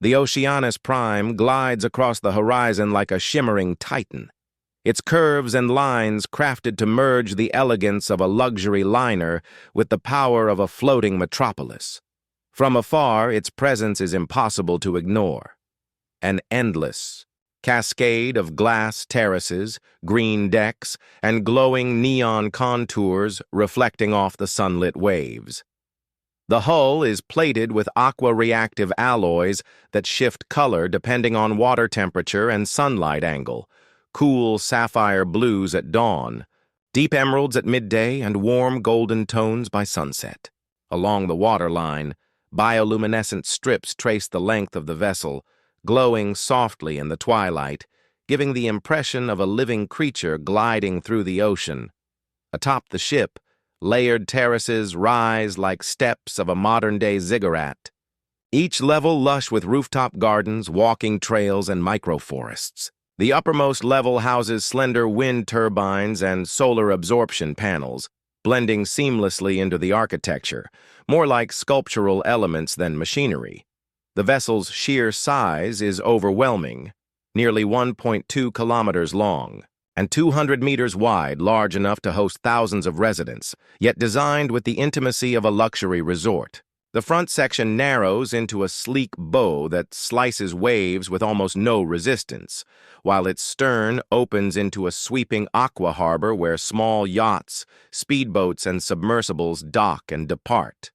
The Oceanus Prime glides across the horizon like a shimmering titan, its curves and lines crafted to merge the elegance of a luxury liner with the power of a floating metropolis. From afar, its presence is impossible to ignore. An endless cascade of glass terraces, green decks, and glowing neon contours reflecting off the sunlit waves. The hull is plated with aqua-reactive alloys that shift color depending on water temperature and sunlight angle, cool sapphire blues at dawn, deep emeralds at midday, and warm golden tones by sunset. Along the waterline, bioluminescent strips trace the length of the vessel, glowing softly in the twilight, giving the impression of a living creature gliding through the ocean. Atop the ship, layered terraces rise like steps of a modern-day ziggurat, each level lush with rooftop gardens, walking trails, and microforests. The uppermost level houses slender wind turbines and solar absorption panels, blending seamlessly into the architecture, more like sculptural elements than machinery. The vessel's sheer size is overwhelming, nearly 1.2 kilometers long, and 200 meters wide, large enough to host thousands of residents, yet designed with the intimacy of a luxury resort. The front section narrows into a sleek bow that slices waves with almost no resistance, while its stern opens into a sweeping aqua harbor where small yachts, speedboats, and submersibles dock and depart.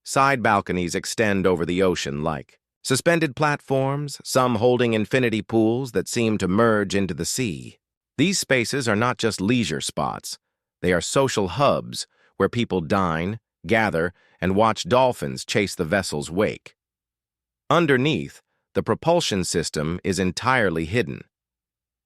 Side balconies extend over the ocean like suspended platforms, some holding infinity pools that seem to merge into the sea. These spaces are not just leisure spots. They are social hubs where people dine, gather, and watch dolphins chase the vessel's wake. Underneath, the propulsion system is entirely hidden.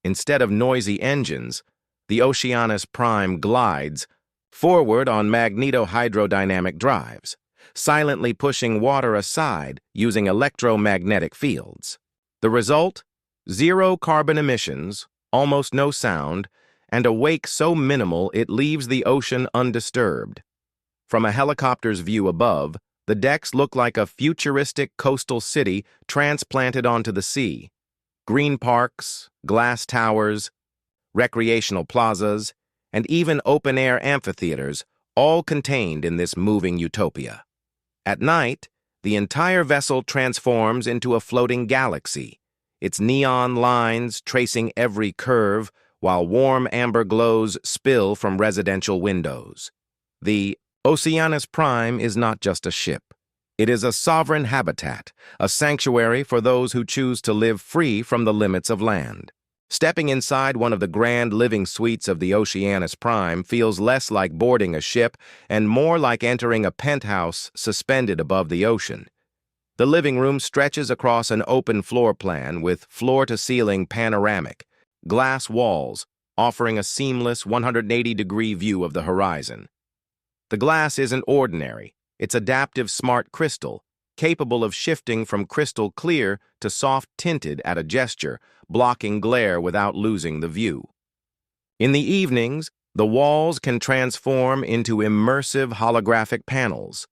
Instead of noisy engines, the Oceanus Prime glides forward on magneto-hydrodynamic drives, silently pushing water aside using electromagnetic fields. The result? Zero carbon emissions, almost no sound, and a wake so minimal it leaves the ocean undisturbed. From a helicopter's view above, the decks look like a futuristic coastal city transplanted onto the sea. Green parks, glass towers, recreational plazas, and even open-air amphitheaters, all contained in this moving utopia. At night, the entire vessel transforms into a floating galaxy, its neon lines tracing every curve while warm amber glows spill from residential windows. The Oceanus Prime is not just a ship. It is a sovereign habitat, a sanctuary for those who choose to live free from the limits of land. Stepping inside one of the grand living suites of the Oceanus Prime feels less like boarding a ship and more like entering a penthouse suspended above the ocean. The living room stretches across an open floor plan with floor-to-ceiling panoramic, glass walls offering a seamless 180-degree view of the horizon. The glass isn't ordinary. It's adaptive smart crystal, capable of shifting from crystal clear to soft tinted at a gesture, blocking glare without losing the view. In the evenings, the walls can transform into immersive holographic panels,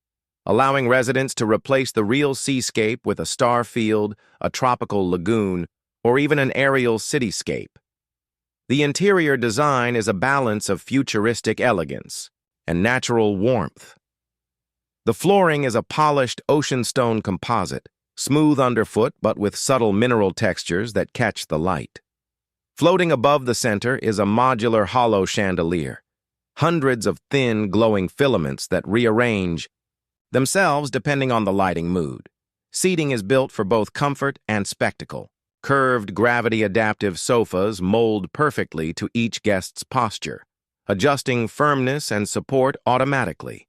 allowing residents to replace the real seascape with a star field, a tropical lagoon, or even an aerial cityscape. The interior design is a balance of futuristic elegance and natural warmth. The flooring is a polished ocean stone composite, smooth underfoot but with subtle mineral textures that catch the light. Floating above the center is a modular hollow chandelier, hundreds of thin glowing filaments that rearrange themselves depending on the lighting mood. Seating is built for both comfort and spectacle. Curved gravity-adaptive sofas mold perfectly to each guest's posture, adjusting firmness and support automatically.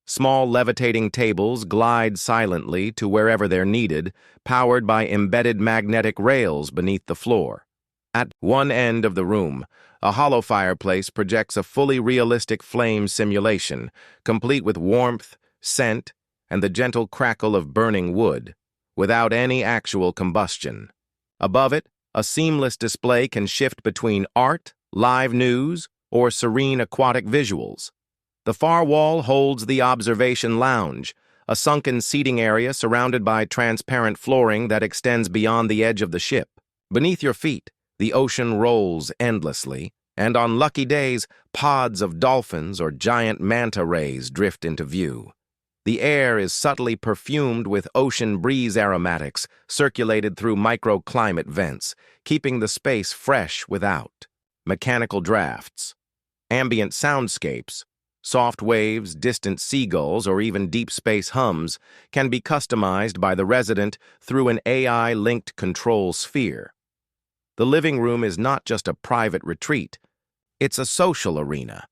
Small levitating tables glide silently to wherever they're needed, powered by embedded magnetic rails beneath the floor. At one end of the room, a hollow fireplace projects a fully realistic flame simulation, complete with warmth, scent, and the gentle crackle of burning wood, without any actual combustion. Above it, a seamless display can shift between art, live news, or serene aquatic visuals. The far wall holds the observation lounge, a sunken seating area surrounded by transparent flooring that extends beyond the edge of the ship. Beneath your feet, the ocean rolls endlessly, and on lucky days, pods of dolphins or giant manta rays drift into view. The air is subtly perfumed with ocean breeze aromatics circulated through microclimate vents, keeping the space fresh without. Mechanical drafts, ambient soundscapes, soft waves, distant seagulls, or even deep space hums can be customized by the resident through an AI-linked control sphere. The living room is not just a private retreat, it's a social arena.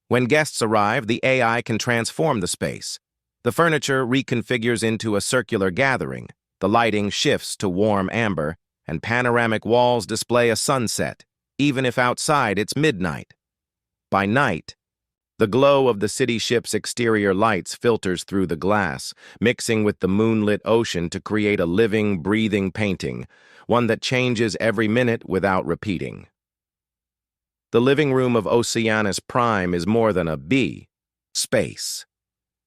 When guests arrive, the AI can transform the space. The furniture reconfigures into a circular gathering, the lighting shifts to warm amber, and panoramic walls display a sunset, even if outside it's midnight. By night, the glow of the city ship's exterior lights filters through the glass, mixing with the moonlit ocean to create a living, breathing painting, one that changes every minute without repeating. The living room of Oceanus Prime is more than a space.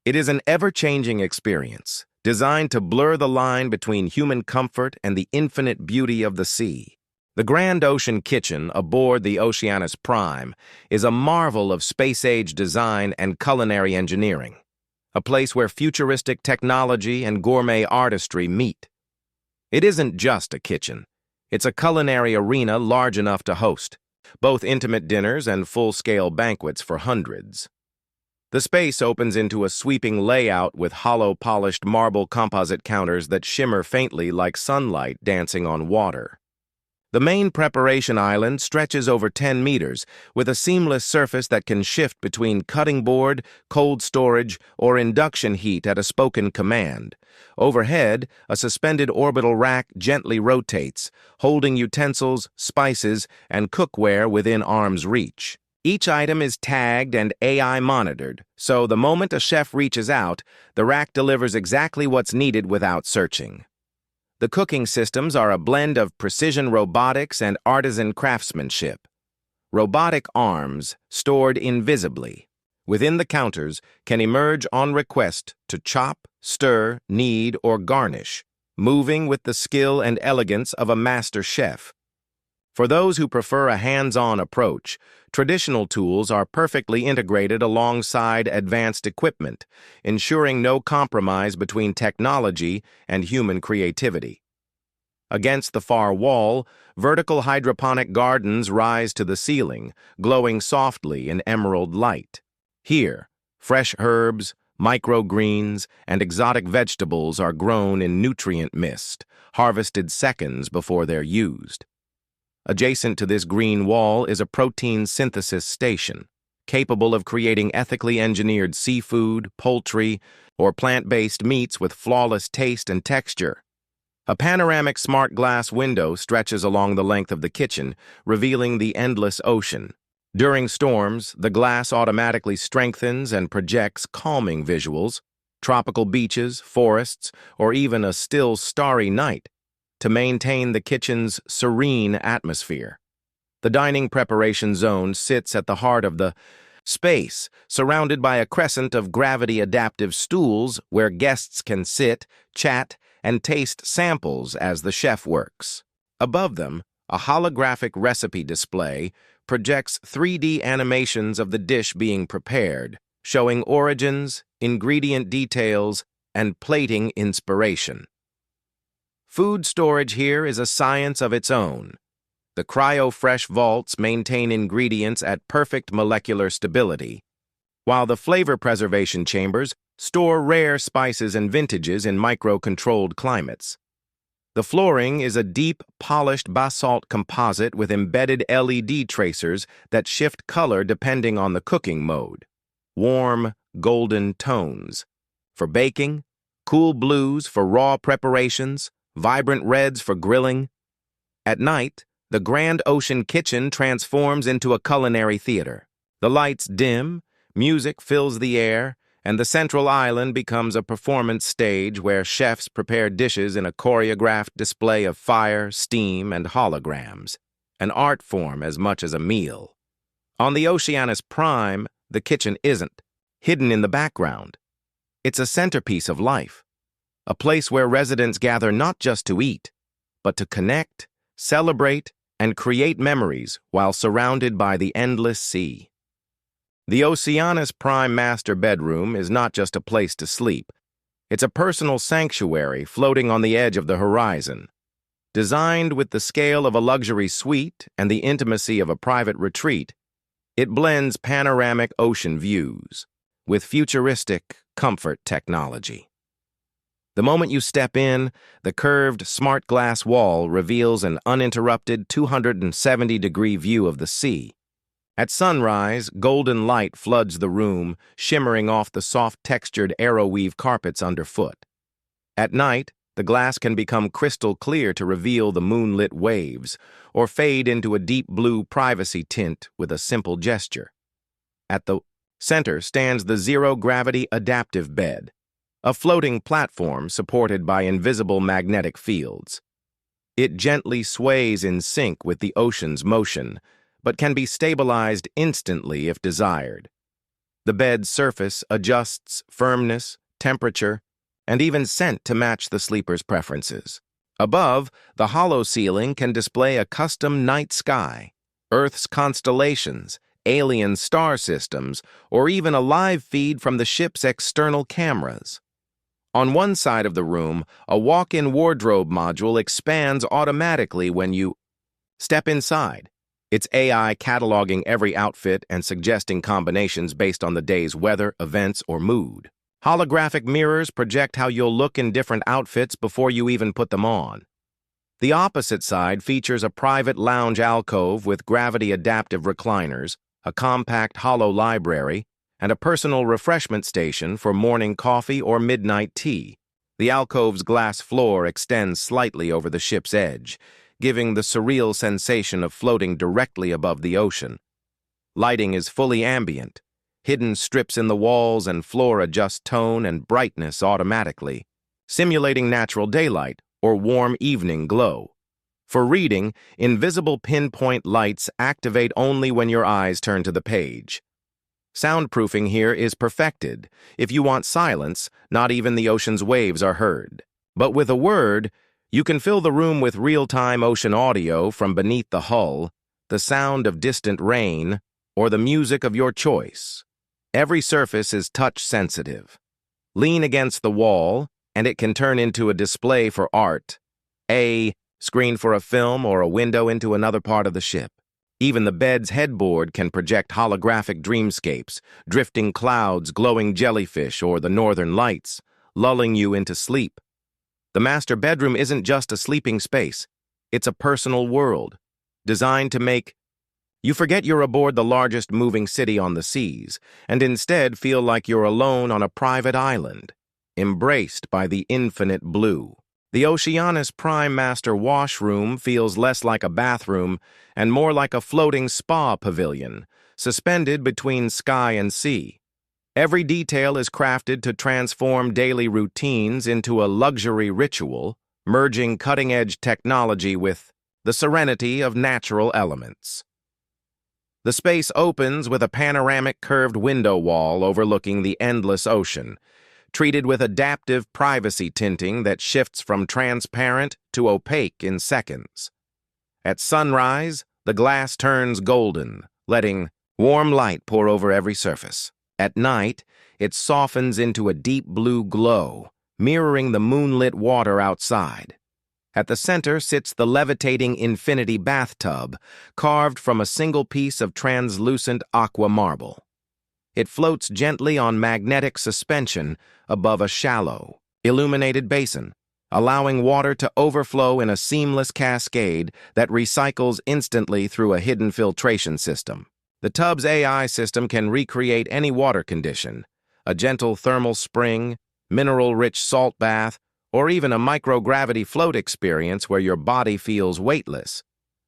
It is an ever-changing experience, designed to blur the line between human comfort and the infinite beauty of the sea. The Grand Ocean Kitchen aboard the Oceanus Prime is a marvel of space-age design and culinary engineering, a place where futuristic technology and gourmet artistry meet. It isn't just a kitchen. It's a culinary arena large enough to host both intimate dinners and full-scale banquets for hundreds. The space opens into a sweeping layout with hollow polished marble composite counters that shimmer faintly like sunlight dancing on water. The main preparation island stretches over 10 meters, with a seamless surface that can shift between cutting board, cold storage, or induction heat at a spoken command. Overhead, a suspended orbital rack gently rotates, holding utensils, spices, and cookware within arm's reach. Each item is tagged and AI monitored, so the moment a chef reaches out, the rack delivers exactly what's needed without searching. The cooking systems are a blend of precision robotics and artisan craftsmanship. Robotic arms, stored invisibly within the counters, can emerge on request to chop, stir, knead, or garnish, moving with the skill and elegance of a master chef. For those who prefer a hands-on approach, traditional tools are perfectly integrated alongside advanced equipment, ensuring no compromise between technology and human creativity. Against the far wall, vertical hydroponic gardens rise to the ceiling, glowing softly in emerald light. Here, fresh herbs, microgreens, and exotic vegetables are grown in nutrient mist, harvested seconds before they're used. Adjacent to this green wall is a protein synthesis station, capable of creating ethically engineered seafood, poultry, or plant-based meats with flawless taste and texture. A panoramic smart glass window stretches along the length of the kitchen, revealing the endless ocean. During storms, the glass automatically strengthens and projects calming visuals, tropical beaches, forests, or even a still starry night, to maintain the kitchen's serene atmosphere. The dining preparation zone sits at the heart of the space, surrounded by a crescent of gravity-adaptive stools where guests can sit, chat, and taste samples as the chef works. Above them, a holographic recipe display projects 3D animations of the dish being prepared, showing origins, ingredient details, and plating inspiration. Food storage here is a science of its own. The cryo-fresh vaults maintain ingredients at perfect molecular stability, while the flavor preservation chambers store rare spices and vintages in micro-controlled climates. The flooring is a deep, polished basalt composite with embedded LED tracers that shift color depending on the cooking mode. Warm, golden tones for baking, cool blues for raw preparations, vibrant reds for grilling. At night, the Grand Ocean Kitchen transforms into a culinary theater. The lights dim, music fills the air, and the central island becomes a performance stage where chefs prepare dishes in a choreographed display of fire, steam, and holograms, an art form as much as a meal. On the Oceanus Prime, the kitchen isn't hidden in the background. It's a centerpiece of life, a place where residents gather not just to eat, but to connect, celebrate, and create memories while surrounded by the endless sea. The Oceanus Prime Master Bedroom is not just a place to sleep. It's a personal sanctuary floating on the edge of the horizon. Designed with the scale of a luxury suite and the intimacy of a private retreat, it blends panoramic ocean views with futuristic comfort technology. The moment you step in, the curved, smart glass wall reveals an uninterrupted 270-degree view of the sea. At sunrise, golden light floods the room, shimmering off the soft-textured arrowweave carpets underfoot. At night, the glass can become crystal clear to reveal the moonlit waves, or fade into a deep blue privacy tint with a simple gesture. At the center stands the zero-gravity adaptive bed, a floating platform supported by invisible magnetic fields. It gently sways in sync with the ocean's motion, but can be stabilized instantly if desired. The bed's surface adjusts firmness, temperature, and even scent to match the sleeper's preferences. Above, the hollow ceiling can display a custom night sky, Earth's constellations, alien star systems, or even a live feed from the ship's external cameras. On one side of the room, a walk-in wardrobe module expands automatically when you step inside, its AI cataloging every outfit and suggesting combinations based on the day's weather, events, or mood. Holographic mirrors project how you'll look in different outfits before you even put them on. The opposite side features a private lounge alcove with gravity-adaptive recliners, a compact hollow library, and a personal refreshment station for morning coffee or midnight tea. The alcove's glass floor extends slightly over the ship's edge, giving the surreal sensation of floating directly above the ocean. Lighting is fully ambient. Hidden strips in the walls and floor adjust tone and brightness automatically, simulating natural daylight or warm evening glow. For reading, invisible pinpoint lights activate only when your eyes turn to the page. Soundproofing here is perfected. If you want silence, not even the ocean's waves are heard. But with a word, you can fill the room with real-time ocean audio from beneath the hull, the sound of distant rain, or the music of your choice. Every surface is touch-sensitive. Lean against the wall, and it can turn into a display for art, a screen for a film, or a window into another part of the ship. Even the bed's headboard can project holographic dreamscapes, drifting clouds, glowing jellyfish, or the northern lights, lulling you into sleep. The master bedroom isn't just a sleeping space. It's a personal world, designed to make you forget you're aboard the largest moving city on the seas, and instead feel like you're alone on a private island, embraced by the infinite blue. The Oceanus Prime Master washroom feels less like a bathroom and more like a floating spa pavilion, suspended between sky and sea. Every detail is crafted to transform daily routines into a luxury ritual, merging cutting-edge technology with the serenity of natural elements. The space opens with a panoramic curved window wall overlooking the endless ocean, treated with adaptive privacy tinting that shifts from transparent to opaque in seconds. At sunrise, the glass turns golden, letting warm light pour over every surface. At night, it softens into a deep blue glow, mirroring the moonlit water outside. At the center sits the levitating infinity bathtub, carved from a single piece of translucent aqua marble. It floats gently on magnetic suspension above a shallow, illuminated basin, allowing water to overflow in a seamless cascade that recycles instantly through a hidden filtration system. The tub's AI system can recreate any water condition, a gentle thermal spring, mineral-rich salt bath, or even a microgravity float experience where your body feels weightless.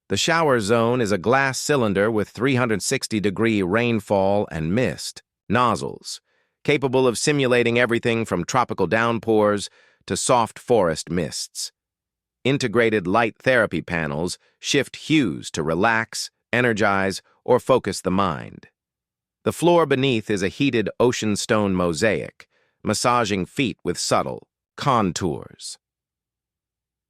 The shower zone is a glass cylinder with 360-degree rainfall and mist nozzles, capable of simulating everything from tropical downpours to soft forest mists. Integrated light therapy panels shift hues to relax, energize, or focus the mind. The floor beneath is a heated ocean stone mosaic, massaging feet with subtle contours.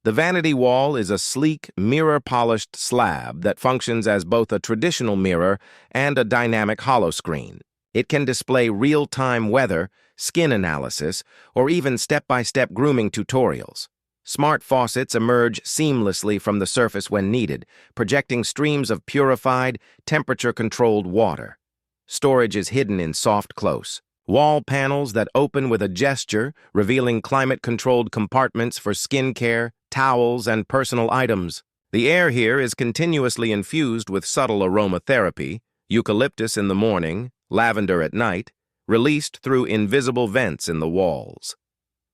The vanity wall is a sleek, mirror-polished slab that functions as both a traditional mirror and a dynamic holoscreen. It can display real-time weather, skin analysis, or even step-by-step grooming tutorials. Smart faucets emerge seamlessly from the surface when needed, projecting streams of purified, temperature-controlled water. Storage is hidden in soft close. Wall panels that open with a gesture, revealing climate-controlled compartments for skincare, towels, and personal items. The air here is continuously infused with subtle aromatherapy, eucalyptus in the morning, lavender at night, released through invisible vents in the walls.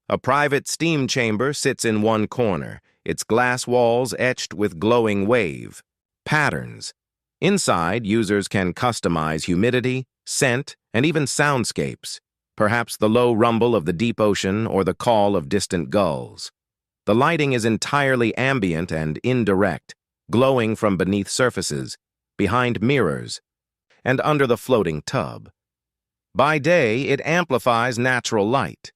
A private steam chamber sits in one corner, its glass walls etched with glowing wave patterns. Inside, users can customize humidity, scent, and even soundscapes, perhaps the low rumble of the deep ocean or the call of distant gulls. The lighting is entirely ambient and indirect, glowing from beneath surfaces, behind mirrors, and under the floating tub. By day, it amplifies natural light.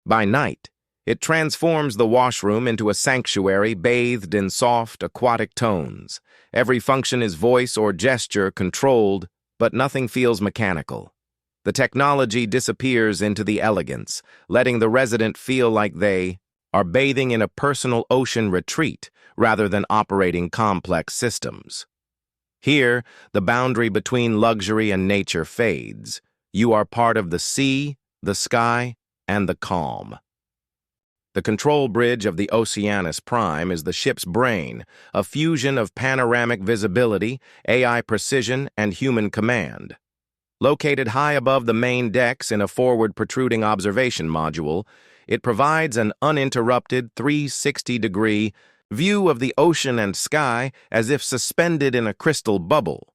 By night, it transforms the washroom into a sanctuary bathed in soft, aquatic tones. Every function is voice or gesture controlled, but nothing feels mechanical. The technology disappears into the elegance, letting the resident feel like they are bathing in a personal ocean retreat rather than operating complex systems. Here, the boundary between luxury and nature fades. You are part of the sea, the sky, and the calm. The control bridge of the Oceanus Prime is the ship's brain, a fusion of panoramic visibility, AI precision, and human command. Located high above the main decks in a forward protruding observation module, it provides an uninterrupted 360-degree view of the ocean and sky as if suspended in a crystal bubble.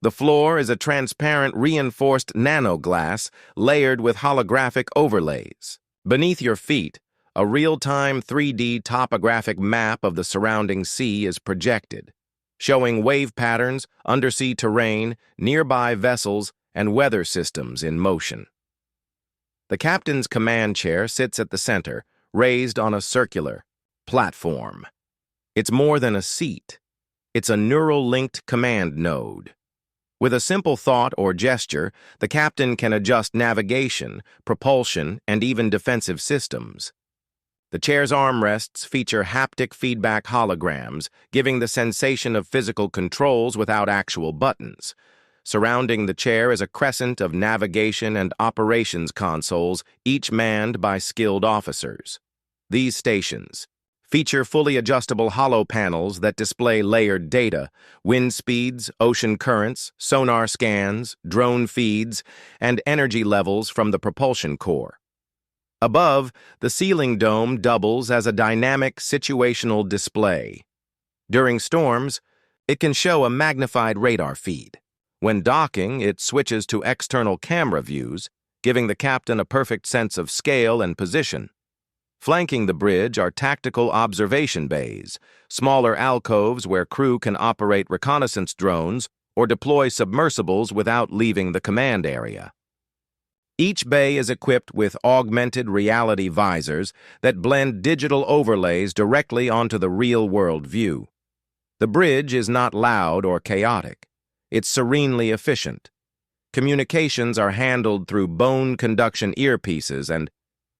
The floor is a transparent reinforced nanoglass layered with holographic overlays. Beneath your feet, a real-time 3D topographic map of the surrounding sea is projected, showing wave patterns, undersea terrain, nearby vessels, and weather systems in motion. The captain's command chair sits at the center, raised on a circular platform. It's more than a seat. It's a neural-linked command node. With a simple thought or gesture, the captain can adjust navigation, propulsion, and even defensive systems. The chair's armrests feature haptic feedback holograms, giving the sensation of physical controls without actual buttons. Surrounding the chair is a crescent of navigation and operations consoles, each manned by skilled officers. These stations feature fully adjustable holo panels that display layered data, wind speeds, ocean currents, sonar scans, drone feeds, and energy levels from the propulsion core. Above, the ceiling dome doubles as a dynamic situational display. During storms, it can show a magnified radar feed. When docking, it switches to external camera views, giving the captain a perfect sense of scale and position. Flanking the bridge are tactical observation bays, smaller alcoves where crew can operate reconnaissance drones or deploy submersibles without leaving the command area. Each bay is equipped with augmented reality visors that blend digital overlays directly onto the real-world view. The bridge is not loud or chaotic. It's serenely efficient. Communications are handled through bone conduction earpieces, and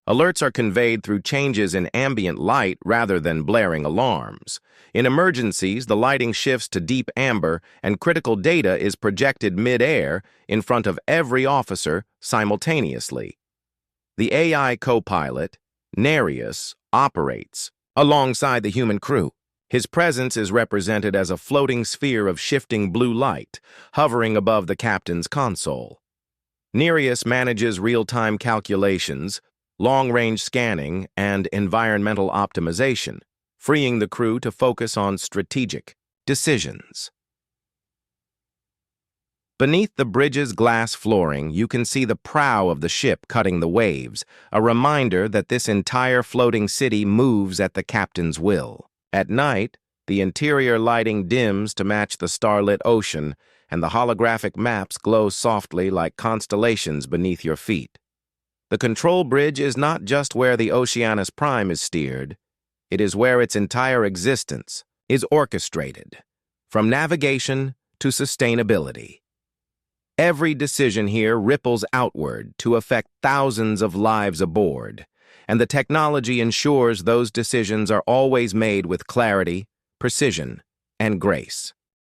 alerts are conveyed through changes in ambient light rather than blaring alarms. In emergencies, the lighting shifts to deep amber and critical data is projected mid-air in front of every officer simultaneously. The AI co-pilot, Nereus, operates alongside the human crew. His presence is represented as a floating sphere of shifting blue light, hovering above the captain's console. Nereus manages real-time calculations, long-range scanning, and environmental optimization, freeing the crew to focus on strategic decisions. Beneath the bridge's glass flooring, you can see the prow of the ship cutting the waves, a reminder that this entire floating city moves at the captain's will. At night, the interior lighting dims to match the starlit ocean, and the holographic maps glow softly like constellations beneath your feet. The control bridge is not just where the Oceanus Prime is steered, it is where its entire existence is orchestrated, from navigation to sustainability. Every decision here ripples outward to affect thousands of lives aboard, and the technology ensures those decisions are always made with clarity, precision, and grace.